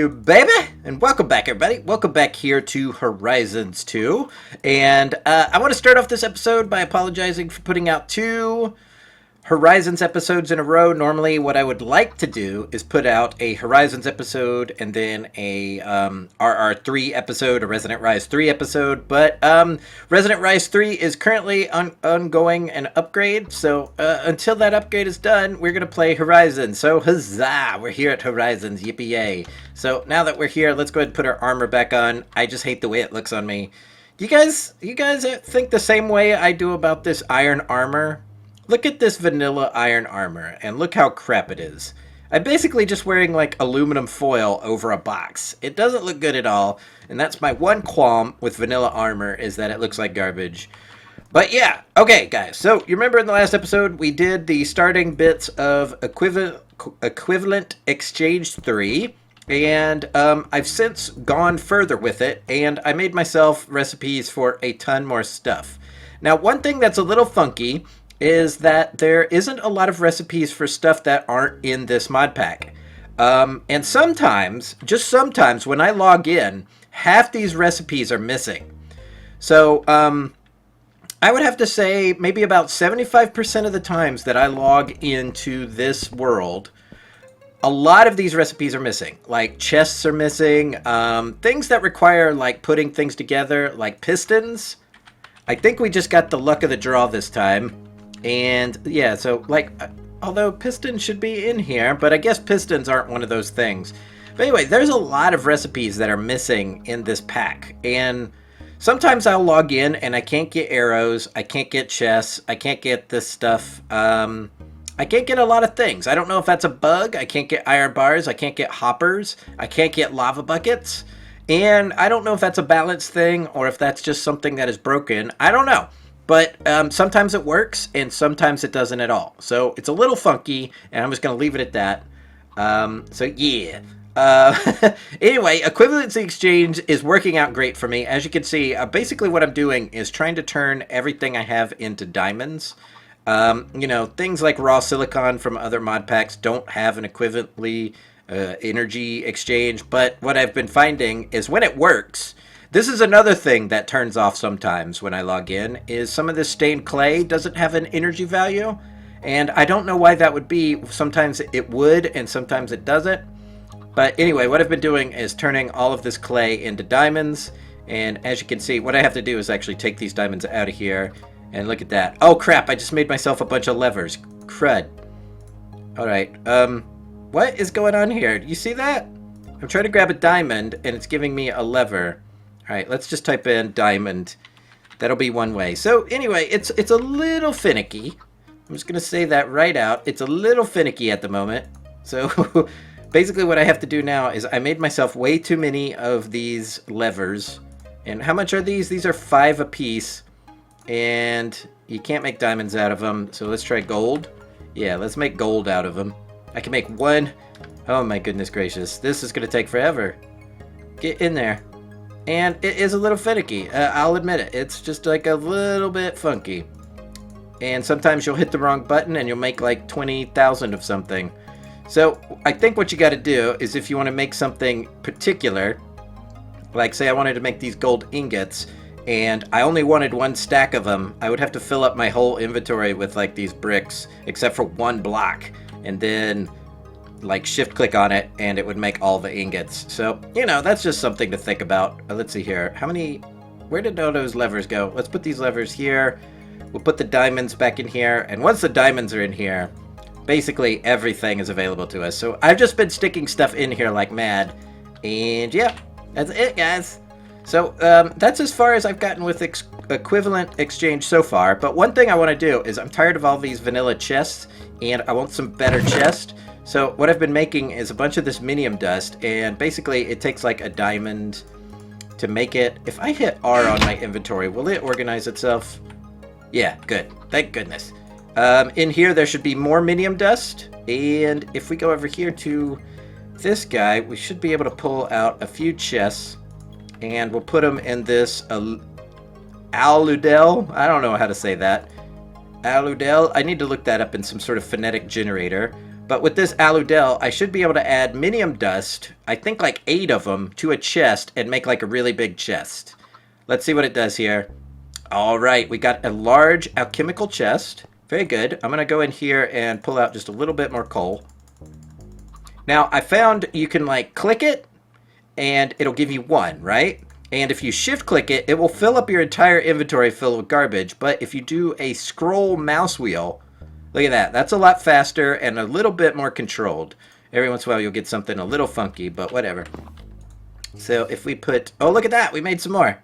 baby! And welcome back, everybody. Welcome back here to Horizons 2. And I want to start off this episode by apologizing for putting out 2 Horizons episodes in a row. Normally, what I would like to do is put out a Horizons episode and then a RR3 episode, a Resonant Rise 3 episode. But Resonant Rise 3 is currently ongoing an upgrade. So until that upgrade is done, we're going to play Horizons. So huzzah! We're here at Horizons. Yippee-yay. So now that we're here, let's go ahead and put our armor back on. I just hate the way it looks on me. You guys think the same way I do about this iron armor? Look at this vanilla iron armor, and look how crap it is. I'm basically just wearing, like, aluminum foil over a box. It doesn't look good at all, and that's my one qualm with vanilla armor, is that it looks like garbage. But yeah, okay, guys, so you remember in the last episode, we did the starting bits of Equivalent Exchange 3, and I've since gone further with it, and I made myself recipes for a ton more stuff. Now, one thing that's a little funky is that there isn't a lot of recipes for stuff that aren't in this mod pack. And sometimes, just sometimes, when I log in, half these recipes are missing. So, I would have to say maybe about 75% of the times that I log into this world, a lot of these recipes are missing. Like, chests are missing, things that require, like, putting things together, like pistons. I think we just got the luck of the draw this time. And yeah, so like, although pistons should be in here, but I guess pistons aren't one of those things. But anyway, there's a lot of recipes that are missing in this pack. And sometimes I'll log in and I can't get arrows, I can't get chests, I can't get this stuff. I can't get a lot of things. I don't know if that's a bug. I can't get iron bars, I can't get hoppers, I can't get lava buckets. And I don't know if that's a balance thing or if that's just something that is broken. I don't know. But sometimes it works, and sometimes it doesn't at all. So it's a little funky, and I'm just going to leave it at that. So yeah. Anyway, Equivalency Exchange is working out great for me. As you can see, basically what I'm doing is trying to turn everything I have into diamonds. You know, things like raw silicon from other mod packs don't have an equivalently energy exchange. But what I've been finding is when it works... This is another thing that turns off sometimes when I log in, is some of this stained clay doesn't have an energy value. And I don't know why that would be. Sometimes it would, and sometimes it doesn't. But anyway, what I've been doing is turning all of this clay into diamonds. And as you can see, what I have to do is actually take these diamonds out of here. And look at that. Oh crap, I just made myself a bunch of levers. Crud. Alright, what is going on here? Do you see that? I'm trying to grab a diamond, and it's giving me a lever. Alright, let's just type in diamond. That'll be one way. So anyway, it's a little finicky. I'm just going to say that right out. It's a little finicky at the moment. So basically what I have to do now is I made myself way too many of these levers. And how much are these? These are 5 apiece. And you can't make diamonds out of them. So let's try gold. Yeah, let's make gold out of them. I can make one. Oh my goodness gracious. This is going to take forever. Get in there. And it is a little finicky. I'll admit it. It's just like a little bit funky. And sometimes you'll hit the wrong button and you'll make like 20,000 of something. So I think what you got to do is if you want to make something particular, like say I wanted to make these gold ingots and I only wanted 1 stack of them, I would have to fill up my whole inventory with like these bricks except for 1 block. And then like shift click on it and it would make all the ingots. So, you know, that's just something to think about. Let's see here. Where did all those levers go? Let's put these levers here. We'll put the diamonds back in here. And once the diamonds are in here, basically everything is available to us. So I've just been sticking stuff in here like mad. And yeah, that's it, guys. So that's as far as I've gotten with Equivalent Exchange so far. But one thing I want to do is I'm tired of all these vanilla chests and I want some better chests. So what I've been making is a bunch of this minium dust, and basically it takes like a diamond to make it. If I hit R on my inventory, will it organize itself? Yeah, good. Thank goodness. In here there should be more minium dust, and if we go over here to this guy, we should be able to pull out a few chests, and we'll put them in this aludel. I don't know how to say that. Aludel. I need to look that up in some sort of phonetic generator. But with this aludel, I should be able to add minium dust, I think like 8 of them, to a chest and make like a really big chest. Let's see what it does here. All right, we got a large alchemical chest. Very good. I'm going to go in here and pull out just a little bit more coal. Now, I found you can like click it and it'll give you 1, right? And if you shift click it, it will fill up your entire inventory filled with garbage. But if you do a scroll mouse wheel, look at that. That's a lot faster and a little bit more controlled. Every once in a while you'll get something a little funky, but whatever. So if we put, oh, look at that. We made some more.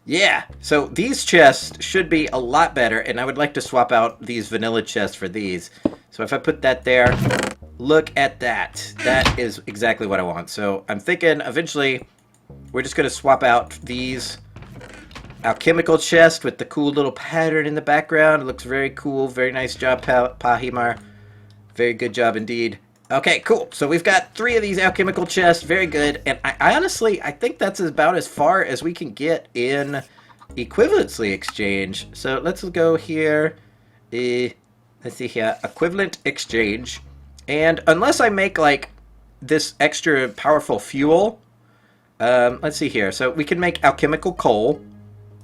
Yeah. So these chests should be a lot better. And I would like to swap out these vanilla chests for these. So if I put that there, look at that. That is exactly what I want. So I'm thinking eventually we're just going to swap out these alchemical chest with the cool little pattern in the background. It looks very cool. Very nice job, Pahimar. Very good job indeed. Okay, cool. So we've got 3 of these alchemical chests. Very good. And I honestly, I think that's about as far as we can get in equivalency exchange. So let's go here. Let's see here. Equivalent exchange. And unless I make like this extra powerful fuel, let's see here. So we can make alchemical coal.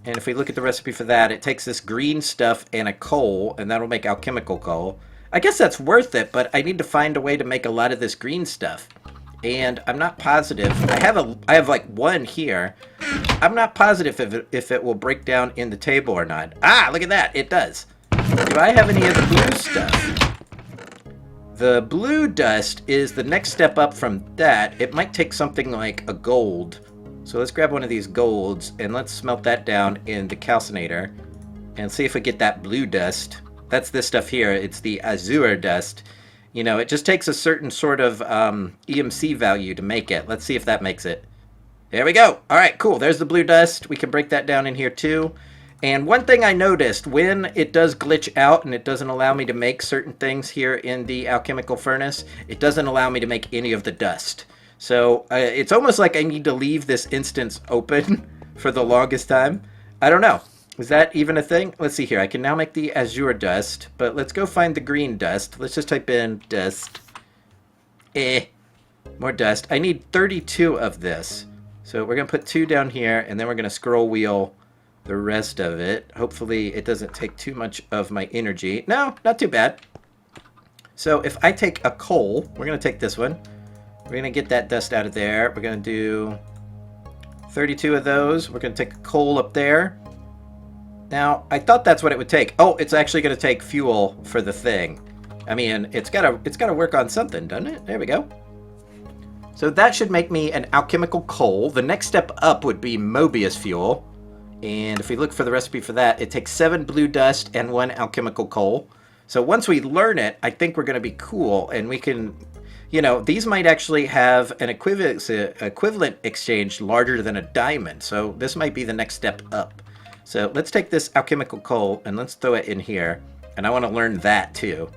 And if we look at the recipe for that, it takes this green stuff and a coal, and that'll make alchemical coal. I guess that's worth it, but I need to find a way to make a lot of this green stuff. And I'm not positive. I have like 1 here. I'm not positive if it will break down in the table or not. Ah, look at that. It does. Do I have any of the blue stuff? The blue dust is the next step up from that. It might take something like a gold. So let's grab one of these golds and let's smelt that down in the calcinator and see if we get that blue dust. That's this stuff here. It's the azure dust. You know, it just takes a certain sort of EMC value to make it. Let's see if that makes it. There we go. All right, cool. There's the blue dust. We can break that down in here too. And one thing I noticed, when it does glitch out and it doesn't allow me to make certain things here in the alchemical furnace, it doesn't allow me to make any of the dust. So it's almost like I need to leave this instance open for the longest time. I don't know. Is that even a thing? Let's see here. I can now make the azure dust, but let's go find the green dust. Let's just type in dust. More dust. I need 32 of this. So we're going to put 2 down here, and then we're going to scroll wheel the rest of it. Hopefully it doesn't take too much of my energy. No, not too bad. So if I take a coal, we're going to take this one. We're going to get that dust out of there. We're going to do 32 of those. We're going to take a coal up there. Now, I thought that's what it would take. Oh, it's actually going to take fuel for the thing. I mean, it's got to work on something, doesn't it? There we go. So that should make me an alchemical coal. The next step up would be Mobius fuel. And if we look for the recipe for that, it takes 7 blue dust and 1 alchemical coal. So once we learn it, I think we're going to be cool. And we can, you know, these might actually have an equivalent exchange larger than a diamond. So this might be the next step up. So let's take this alchemical coal and let's throw it in here. And I want to learn that too.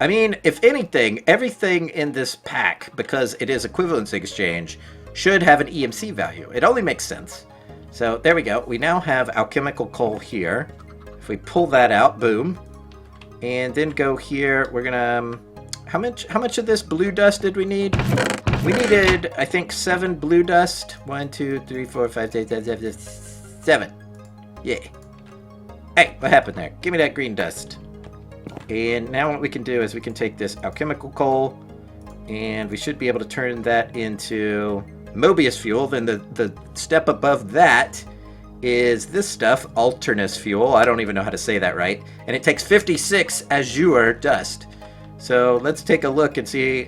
I mean, if anything, everything in this pack, because it is equivalence exchange, should have an EMC value. It only makes sense. So there we go. We now have alchemical coal here. If we pull that out, boom. And then go here, we're gonna, how much of this blue dust did we need? We needed, I think, 7 blue dust. 1, 2, 3, 4, 5, 6, 7, 7. Yeah. Hey, what happened there? Give me that green dust. And now what we can do is we can take this alchemical coal and we should be able to turn that into Mobius fuel. Then the step above that is this stuff, alternus fuel. I don't even know how to say that right. And it takes 56 azure dust. So let's take a look and see.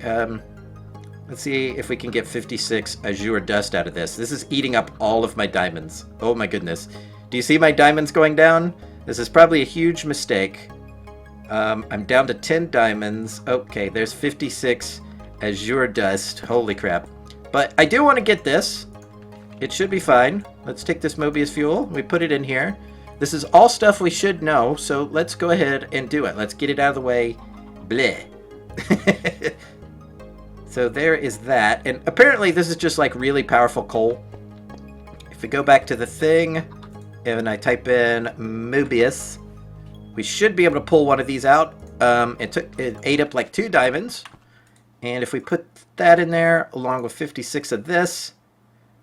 Let's see if we can get 56 azure dust out of this. This is eating up all of my diamonds. Oh my goodness. Do you see my diamonds going down? This is probably a huge mistake. I'm down to 10 diamonds. Okay, there's 56 azure dust. Holy crap. But I do want to get this. It should be fine. Let's take this Mobius fuel. We put it in here. This is all stuff we should know, so let's go ahead and do it. Let's get it out of the way. Bleh. So there is that. And apparently this is just like really powerful coal. If we go back to the thing and I type in Mobius, we should be able to pull one of these out. it ate up like 2 diamonds. And if we put that in there along with 56 of this,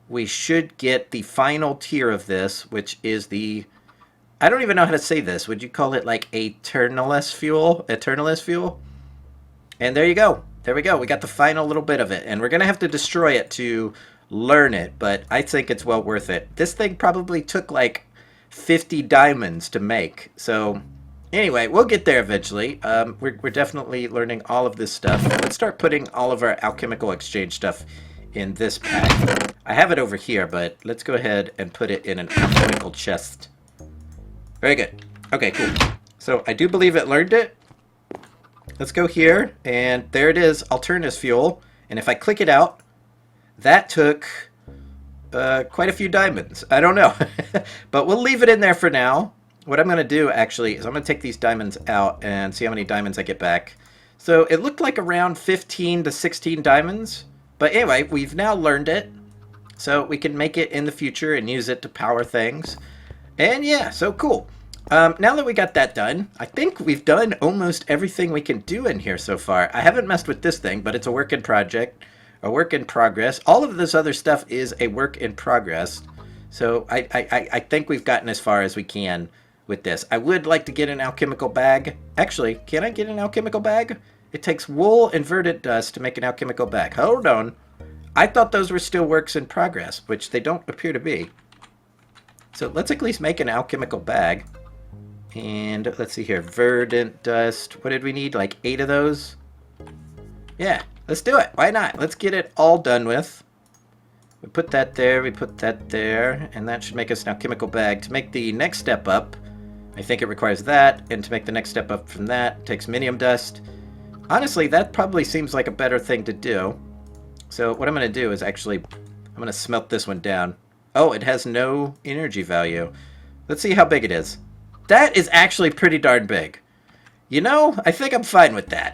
we should get the final tier of this, which is the, I don't even know how to say this. Would you call it like Eternalist fuel? Eternalist fuel? And there you go. There we go. We got the final little bit of it. And we're going to have to destroy it to learn it, but I think it's well worth it. This thing probably took like 50 diamonds to make. So anyway, we'll get there eventually. We're definitely learning all of this stuff. Let's start putting all of our alchemical exchange stuff in this pack. I have it over here, but let's go ahead and put it in an alchemical chest. Very good. Okay, cool. So I do believe it learned it. Let's go here, and there it is, Alternus fuel. And if I click it out, that took quite a few diamonds. I don't know. But we'll leave it in there for now. What I'm going to do, actually, is I'm going to take these diamonds out and see how many diamonds I get back. So it looked like around 15 to 16 diamonds. But anyway, we've now learned it. So we can make it in the future and use it to power things. And yeah, so cool. Now that we got that done, I think we've done almost everything we can do in here so far. I haven't messed with this thing, but it's a work in progress. All of this other stuff is a work in progress. So I think we've gotten as far as we can with this. I would like to get an alchemical bag. Actually, can I get an alchemical bag? It takes wool and verdant dust to make an alchemical bag. Hold on. I thought those were still works in progress, which they don't appear to be. So let's at least make an alchemical bag. And let's see here. Verdant dust. What did we need? Like 8 of those? Yeah, let's do it. Why not? Let's get it all done with. We put that there. We put that there. And that should make us an alchemical bag. To make the next step up, I think it requires that. And to make the next step up from that, it takes minium dust. Honestly, that probably seems like a better thing to do. So what I'm going to do is actually, I'm going to smelt this one down. Oh, it has no energy value. Let's see how big it is. That is actually pretty darn big. You know, I think I'm fine with that.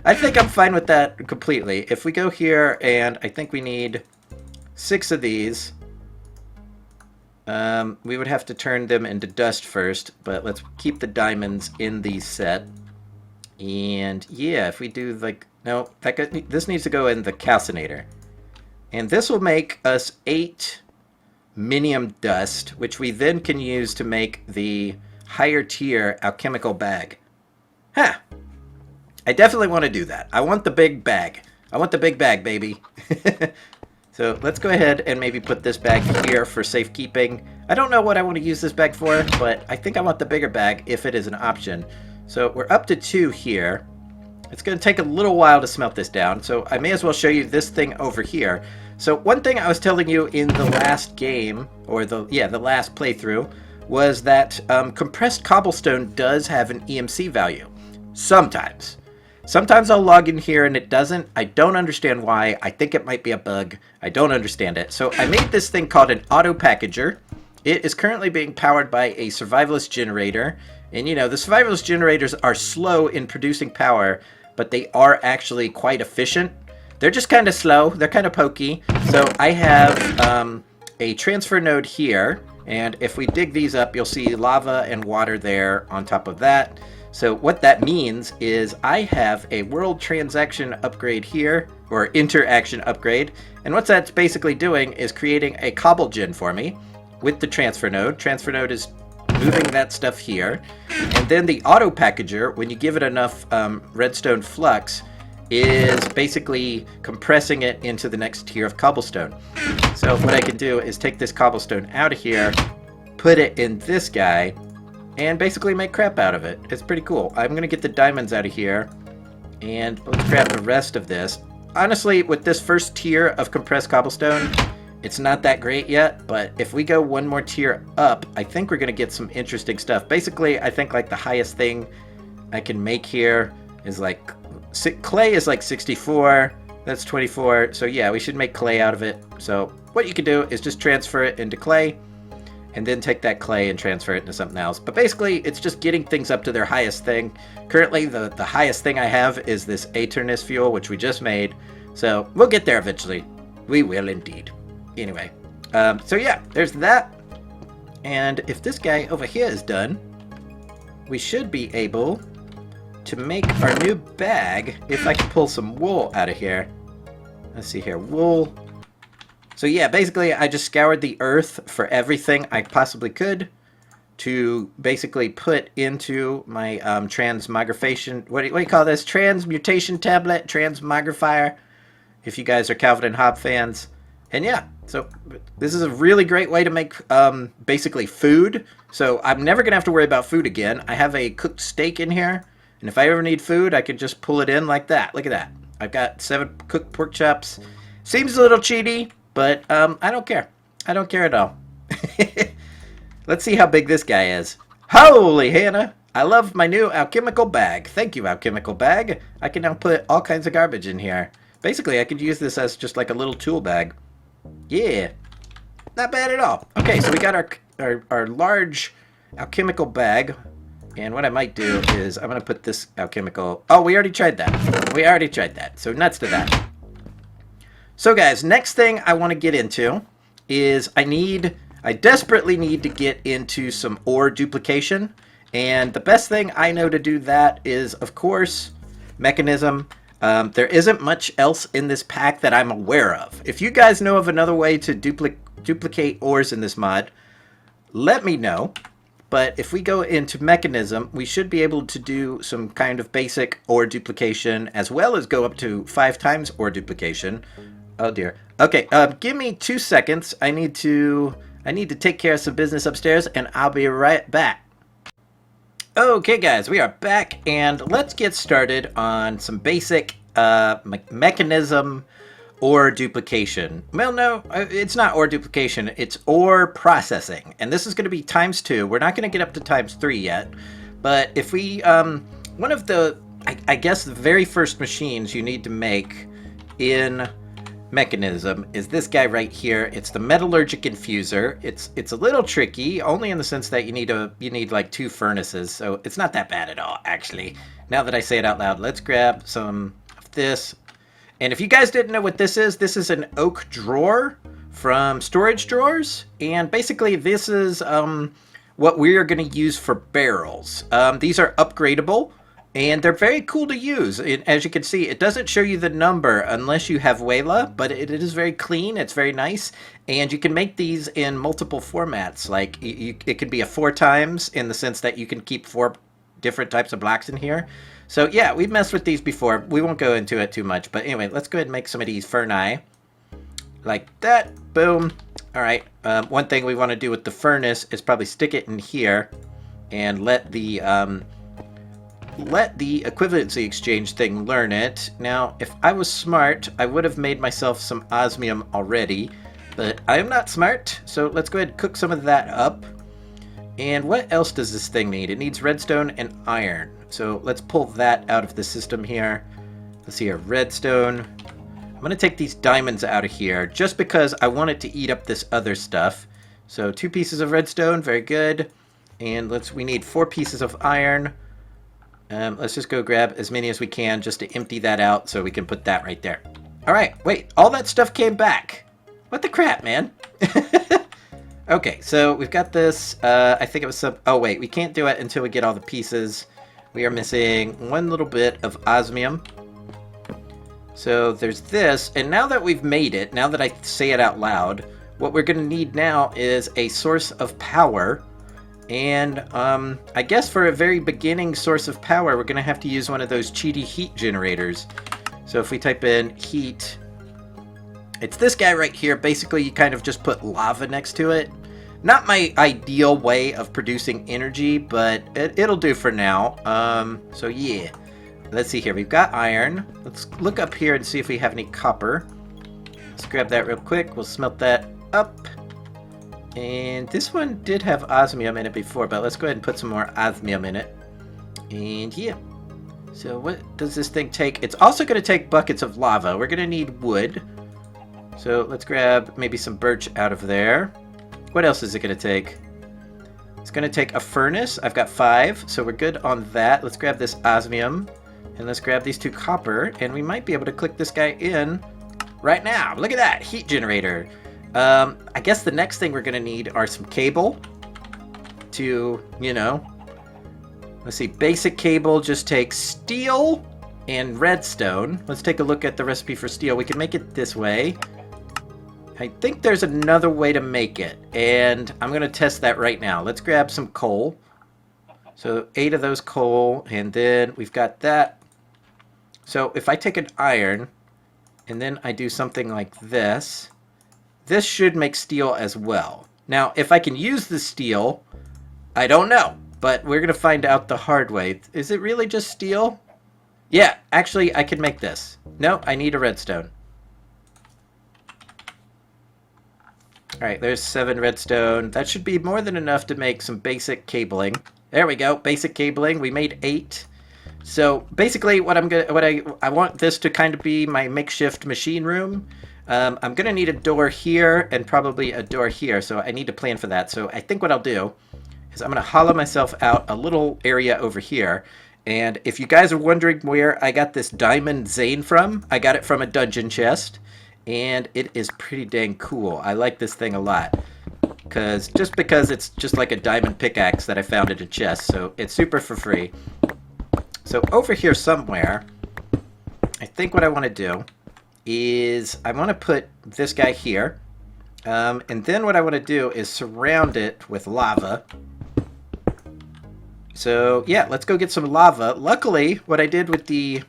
I think I'm fine with that completely. If we go here, and I think we need 6 of these. We would have to turn them into dust first, but let's keep the diamonds in the set. And yeah, if we do like, no, this needs to go in the calcinator. And this will make us 8 minium dust, which we then can use to make the higher tier alchemical bag. Huh. I definitely want to do that. I want the big bag. I want the big bag, baby. So let's go ahead and maybe put this bag here for safekeeping. I don't know what I want to use this bag for, but I think I want the bigger bag if it is an option. So we're up to 2 here. It's going to take a little while to smelt this down, so I may as well show you this thing over here. So one thing I was telling you in the last game, or the last playthrough, was that compressed cobblestone does have an EMC value. Sometimes. Sometimes I'll log in here and it doesn't. I don't understand why. I think it might be a bug. I don't understand it. So I made this thing called an auto packager. It is currently being powered by a survivalist generator. And you know, the survivalist generators are slow in producing power, but they are actually quite efficient. They're just kind of slow. They're kind of pokey. So I have a transfer node here. And if we dig these up, you'll see lava and water there on top of that. So what that means is I have a world transaction upgrade here, or interaction upgrade. And what that's basically doing is creating a cobble gen for me with the transfer node. Transfer node is moving that stuff here. And then the auto packager, when you give it enough redstone flux, is basically compressing it into the next tier of cobblestone. So what I can do is take this cobblestone out of here, put it in this guy, and basically make crap out of it. It's pretty cool. I'm going to get the diamonds out of here, and let's grab the rest of this. Honestly, with this first tier of compressed cobblestone, it's not that great yet, but if we go one more tier up, I think we're going to get some interesting stuff. Basically, I think like the highest thing I can make here is like, clay is like 64, that's 24, so yeah, we should make clay out of it. So what you can do is just transfer it into clay, and then take that clay and transfer it into something else. But basically, it's just getting things up to their highest thing. Currently, the highest thing I have is this Eternus fuel, which we just made. So we'll get there eventually. We will indeed. Anyway, so yeah, there's that. And if this guy over here is done, we should be able to make our new bag, if I can pull some wool out of here. Let's see here, wool. So yeah, basically I just scoured the earth for everything I possibly could to basically put into my transmogrification, what do you call this? Transmutation tablet, transmogrifier, if you guys are Calvin and Hobbes fans. And yeah, so this is a really great way to make basically food. So I'm never going to have to worry about food again. I have a cooked steak in here, and if I ever need food, I can just pull it in like that. Look at that. I've got 7 cooked pork chops. Seems a little cheaty, but I don't care. I don't care at all. Let's see how big this guy is. Holy Hannah! I love my new alchemical bag. Thank you, alchemical bag. I can now put all kinds of garbage in here. Basically, I could use this as just like a little tool bag. Yeah. Not bad at all. Okay, so we got our large alchemical bag. And what I might do is I'm going to put this alchemical... Oh, we already tried that. We already tried that. So nuts to that. So guys, next thing I want to get into is I desperately need to get into some ore duplication, and the best thing I know to do that is, of course, Mekanism. There isn't much else in this pack that I'm aware of. If you guys know of another way to duplicate ores in this mod, let me know. But if we go into Mekanism, we should be able to do some kind of basic ore duplication, as well as go up to 5 times ore duplication. Oh dear. Okay, give me 2 seconds. I need to take care of some business upstairs, and I'll be right back. Okay, guys, we are back, and let's get started on some basic Mekanism ore duplication. Well, no, it's not ore duplication. It's ore processing, and this is going to be ×2. We're not going to get up to ×3 yet, but if we, one of the, I guess the very first machines you need to make in Mekanism is this guy right here. It's the metallurgic infuser. It's a little tricky, only in the sense that you need like 2 furnaces, so it's not that bad at all, actually. Now that I say it out loud, let's grab some of this. And if you guys didn't know what this is an oak drawer from storage drawers, and basically this is what we are going to use for barrels. These are upgradable, and they're very cool to use. As you can see, it doesn't show you the number unless you have Wayla, but it is very clean. It's very nice. And you can make these in multiple formats. Like, it could be a 4 times in the sense that you can keep 4 different types of blocks in here. So yeah, we've messed with these before. We won't go into it too much. But anyway, let's go ahead and make some of these ferni. Like that. Boom. All right. One thing we want to do with the furnace is probably stick it in here and let the equivalency exchange thing learn it. Now, if I was smart, I would have made myself some osmium already, but I am not smart, so let's go ahead and cook some of that up. And what else does this thing need? It needs redstone and iron, so let's pull that out of the system here. Let's see here, redstone. I'm going to take these diamonds out of here, just because I want it to eat up this other stuff. So 2 pieces of redstone, very good. And we need 4 pieces of iron. Let's just go grab as many as we can just to empty that out so we can put that right there. Alright, wait, all that stuff came back. What the crap, man? Okay, so we've got this, I think it was some, oh wait, we can't do it until we get all the pieces. We are missing 1 little bit of osmium. So there's this, and now that we've made it, now that I say it out loud, what we're going to need now is a source of power. And I guess for a very beginning source of power, we're going to have to use one of those cheaty heat generators. So if we type in heat, it's this guy right here. Basically, you kind of just put lava next to it. Not my ideal way of producing energy, but it'll do for now. So yeah, let's see here. We've got iron. Let's look up here and see if we have any copper. Let's grab that real quick. We'll smelt that up. And this one did have osmium in it before, but let's go ahead and put some more osmium in it. And yeah. So what does this thing take? It's also going to take buckets of lava. We're going to need wood. So let's grab maybe some birch out of there. What else is it going to take? It's going to take a furnace. I've got 5, so we're good on that. Let's grab this osmium. And let's grab these 2 copper. And we might be able to click this guy in right now. Look at that. Heat generator. I guess the next thing we're going to need are some cable to, Let's see, basic cable just takes steel and redstone. Let's take a look at the recipe for steel. We can make it this way. I think there's another way to make it, and I'm going to test that right now. Let's grab some coal. So 8 of those coal, and then we've got that. So if I take an iron, and then I do something like this, this should make steel as well. Now, if I can use the steel, I don't know, but we're going to find out the hard way. Is it really just steel? Yeah, actually, I can make this. No, I need a redstone. Alright, there's 7 redstone. That should be more than enough to make some basic cabling. There we go, basic cabling. We made 8. So basically, I want this to kind of be my makeshift machine room. I'm gonna need a door here and probably a door here, so I need to plan for that. So I think what I'll do is I'm gonna hollow myself out a little area over here. And if you guys are wondering where I got this diamond Zane from, I got it from a dungeon chest, and it is pretty dang cool. I like this thing a lot. Because it's just like a diamond pickaxe that I found in a chest, so it's super for free. So over here somewhere, I think what I want to do is I want to put this guy here, and then what I want to do is surround it with lava. So yeah, let's go get some lava. Luckily, what I did with the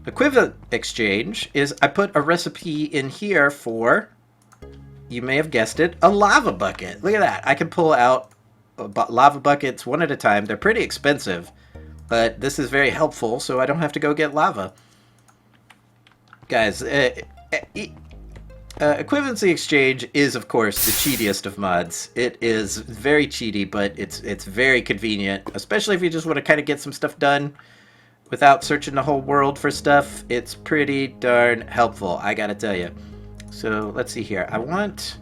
equivalent exchange is I put a recipe in here for, you may have guessed it, a lava bucket. Look at that. I can pull out lava buckets one at a time. They're pretty expensive, but this is very helpful, so I don't have to go get lava. Guys, equivalency exchange is, of course, the cheatiest of mods. It is very cheaty, but it's very convenient, especially if you just want to kind of get some stuff done without searching the whole world for stuff. It's pretty darn helpful, I gotta tell you. So let's see here. I want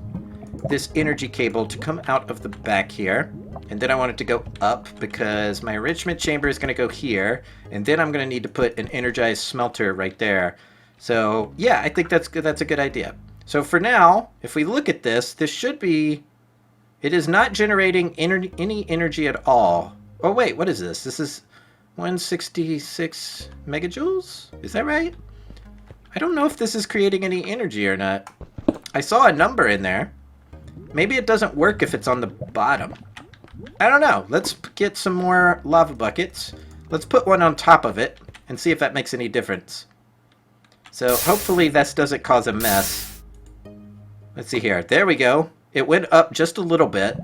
this energy cable to come out of the back here, and then I want it to go up because my enrichment chamber is going to go here, and then I'm going to need to put an energized smelter right there. So yeah, I think that's good. That's a good idea. So for now, if we look at this, this should be, it is not generating any energy at all. Oh wait, what is this? This is 166 megajoules? Is that right? I don't know if this is creating any energy or not. I saw a number in there. Maybe it doesn't work if it's on the bottom. I don't know. Let's get some more lava buckets. Let's put one on top of it and see if that makes any difference. So hopefully this doesn't cause a mess. Let's see here. There we go. It went up just a little bit,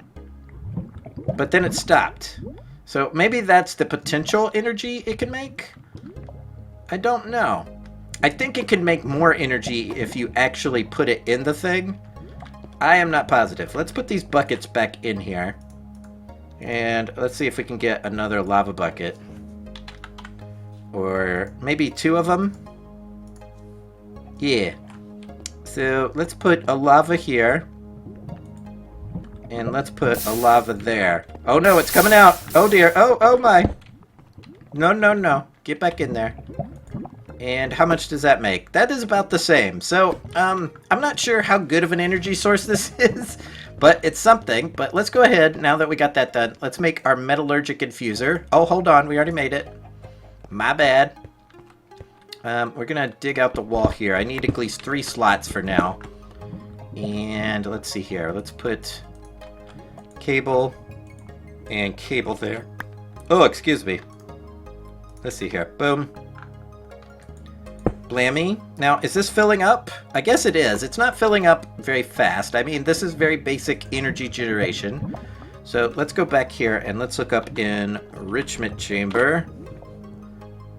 but then it stopped. So maybe that's the potential energy it can make? I don't know. I think it can make more energy if you actually put it in the thing. I am not positive. Let's put these buckets back in here. And let's see if we can get another lava bucket. Or maybe 2 of them. Yeah. So let's put a lava here. And let's put a lava there. Oh no, it's coming out. Oh dear. Oh my. No, no, no. Get back in there. And how much does that make? That is about the same. So, I'm not sure how good of an energy source this is, but it's something. But let's go ahead, now that we got that done, let's make our metallurgic infuser. Oh, hold on, we already made it. My bad. We're gonna dig out the wall here. I need at least 3 slots for now. And let's see here. Let's put cable and cable there. Oh, excuse me. Let's see here. Boom. Blammy. Now, is this filling up? I guess it is. It's not filling up very fast. I mean, this is very basic energy generation. So let's go back here and let's look up in enrichment chamber.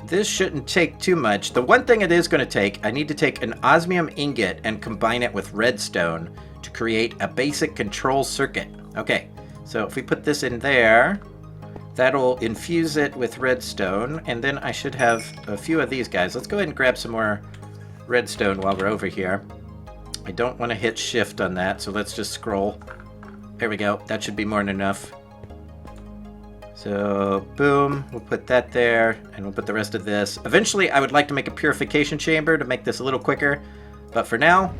This shouldn't take too much. The one thing it is going to take, I need to take an osmium ingot and combine it with redstone to create a basic control circuit. Okay, so if we put this in there, that'll infuse it with redstone, and then I should have a few of these guys. Let's go ahead and grab some more redstone while we're over here. I don't want to hit shift on that, so let's just scroll. There we go. That should be more than enough. So, boom. We'll put that there, and we'll put the rest of this. Eventually, I would like to make a purification chamber to make this a little quicker, but for now,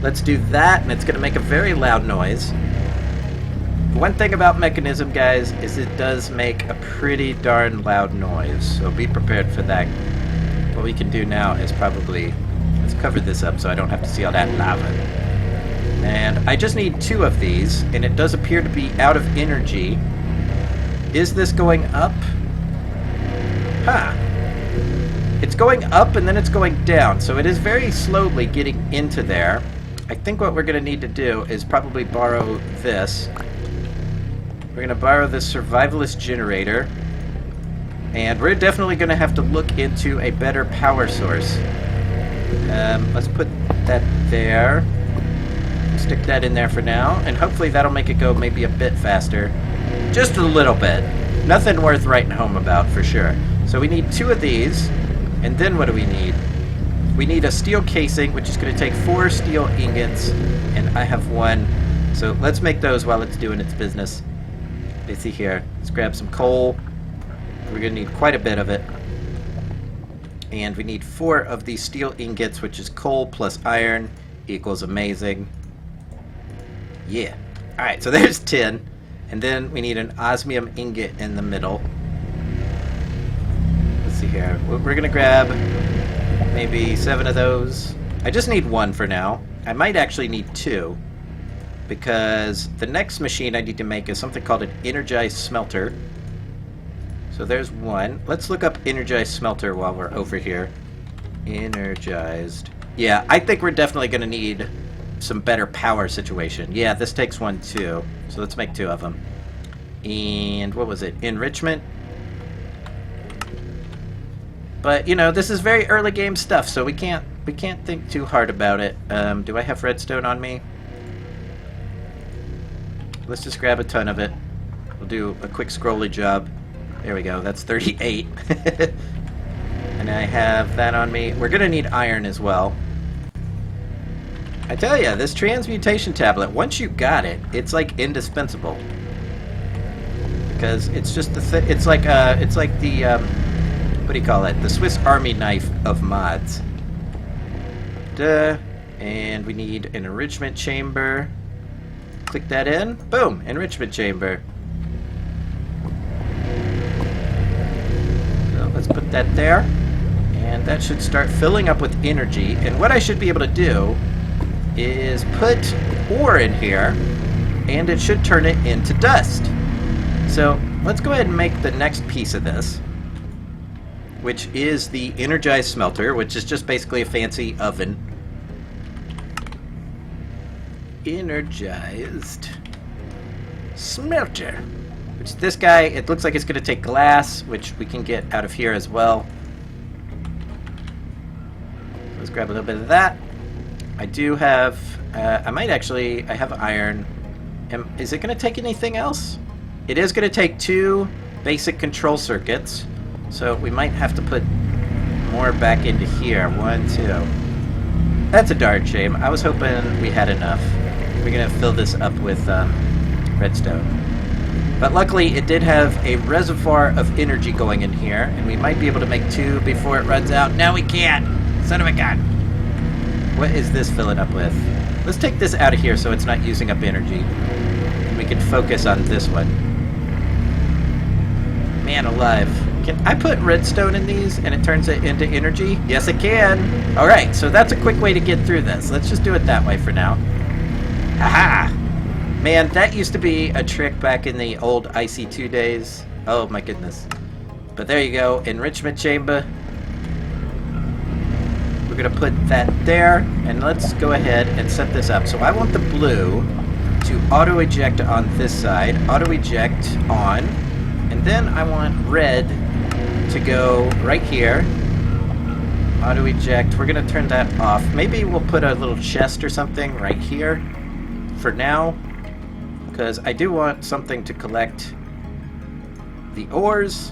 let's do that, and it's going to make a very loud noise. One thing about Mekanism, guys, is it does make a pretty darn loud noise, so be prepared for that. What we can do now is probably, let's cover this up so I don't have to see all that lava. And I just need 2 of these, and it does appear to be out of energy. Is this going up? Huh. It's going up and then it's going down, so it is very slowly getting into there. I think what we're going to need to do is probably borrow this. We're going to borrow this survivalist generator. And we're definitely going to have to look into a better power source. Let's put that there. Stick that in there for now. And hopefully that'll make it go maybe a bit faster. Just a little bit. Nothing worth writing home about for sure. So we need 2 of these. And then what do we need? We need a steel casing, which is going to take 4 steel ingots. And I have 1. So let's make those while it's doing its business. Let's see here. Let's grab some coal. We're going to need quite a bit of it. And we need 4 of these steel ingots, which is coal plus iron equals amazing. Yeah. Alright, so there's 10. And then we need an osmium ingot in the middle. Let's see here. We're going to grab maybe 7 of those. I just need 1 for now. I might actually need 2. Because the next machine I need to make is something called an energized smelter. So there's 1. Let's look up energized smelter while we're over here. Energized. Yeah, I think we're definitely going to need some better power situation. Yeah, this takes 1 too. So let's make 2 of them. And what was it? Enrichment. But, you know, this is very early game stuff, so we can't think too hard about it. Do I have redstone on me? Let's just grab a ton of it. We'll do a quick scrolly job. There we go. That's 38. And I have that on me. We're going to need iron as well. I tell you, this transmutation tablet, once you got it, it's like indispensable. Because it's just it's like the what do you call it? The Swiss Army knife of mods. Duh. And we need an enrichment chamber. Click that in. Boom! Enrichment chamber. So let's put that there. And that should start filling up with energy. And what I should be able to do is put ore in here, and it should turn it into dust. So let's go ahead and make the next piece of this, which is the energized smelter, which is just basically a fancy oven. Energized smelter, which this guy, it looks like it's going to take glass, which we can get out of here as well. Let's grab a little bit of that. I do have I have iron. Is it going to take anything else? It is going to take 2 basic control circuits, so we might have to put more back into here. 1, 2. That's a darn shame. I was hoping we had enough. We're going to fill this up with redstone. But luckily, it did have a reservoir of energy going in here, and we might be able to make 2 before it runs out. No, we can't! Son of a gun! What is this filling up with? Let's take this out of here so it's not using up energy. And we can focus on this one. Man alive. Can I put redstone in these and it turns it into energy? Yes, it can. Alright, so that's a quick way to get through this. Let's just do it that way for now. Haha! Man, that used to be a trick back in the old IC2 days. Oh my goodness. But there you go. Enrichment chamber. We're going to put that there. And let's go ahead and set this up. So I want the blue to auto-eject on this side. Auto-eject on. And then I want red to go right here. Auto eject. We're going to turn that off. Maybe we'll put a little chest or something right here for now, because I do want something to collect the ores.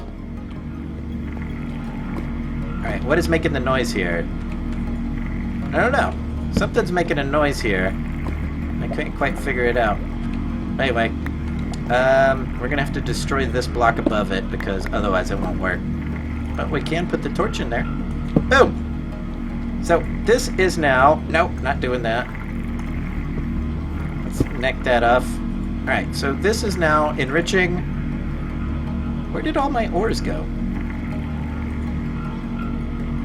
Alright, what is making the noise here? I don't know. Something's making a noise here. I couldn't quite figure it out. Anyway. We're going to have to destroy this block above it, because otherwise it won't work. But we can put the torch in there. Boom! So, this is now... Nope, not doing that. Let's neck that off. Alright, so this is now enriching. Where did all my ores go?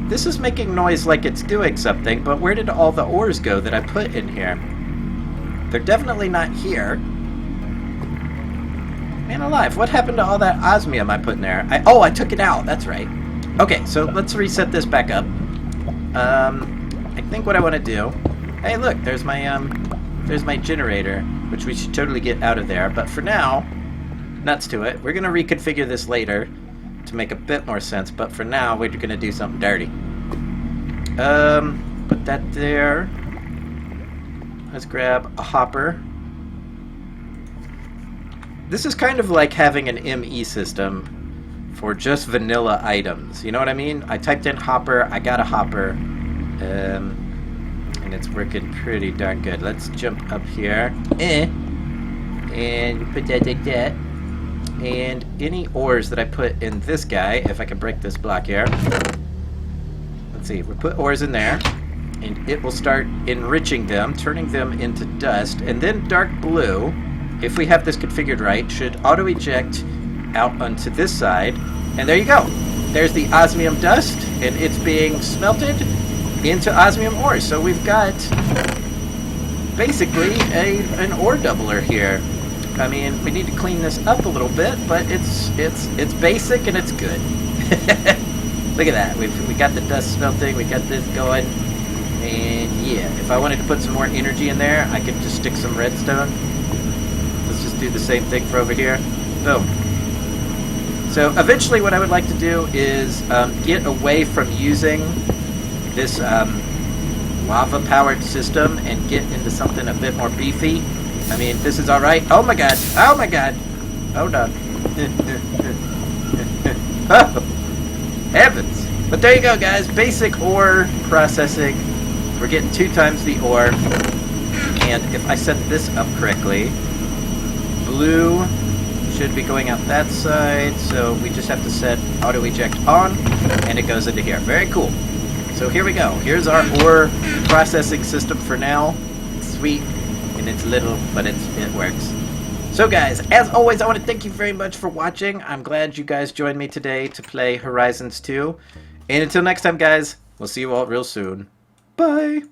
This is making noise like it's doing something, but where did all the ores go that I put in here? They're definitely not here. Man alive, what happened to all that osmium I put in there? I took it out, that's right. Okay, so let's reset this back up. I think what I want to do... Hey, look, there's my generator, which we should totally get out of there. But for now, nuts to it. We're going to reconfigure this later to make a bit more sense. But for now, we're going to do something dirty. Put that there. Let's grab a hopper. This is kind of like having an ME system for just vanilla items. You know what I mean? I typed in hopper, I got a hopper, and it's working pretty darn good. Let's jump up here, and put that like that. And any ores that I put in this guy, if I can break this block here. Let's see, we put ores in there, and it will start enriching them, turning them into dust, and then dark blue, if we have this configured right, should auto-eject out onto this side. And there you go. There's the osmium dust, and it's being smelted into osmium ore. So we've got basically an ore doubler here. I mean, we need to clean this up a little bit, but it's basic and it's good. Look at that. We got the dust smelting. We got this going. And yeah, if I wanted to put some more energy in there, I could just stick some redstone. Let's just do the same thing for over here. Boom. So eventually what I would like to do is get away from using this lava-powered system and get into something a bit more beefy. I mean, this is alright. Oh my god. Oh my god. Hold on. Oh, heavens. But there you go, guys. Basic ore processing. We're getting 2 times the ore. And if I set this up correctly, blue should be going out that side, so we just have to set auto eject on, and it goes into here. Very cool. So here we go. Here's our ore processing system for now. It's sweet, and it's little, but it works. So guys, as always, I want to thank you very much for watching. I'm glad you guys joined me today to play Horizons 2. And until next time, guys, we'll see you all real soon. Bye!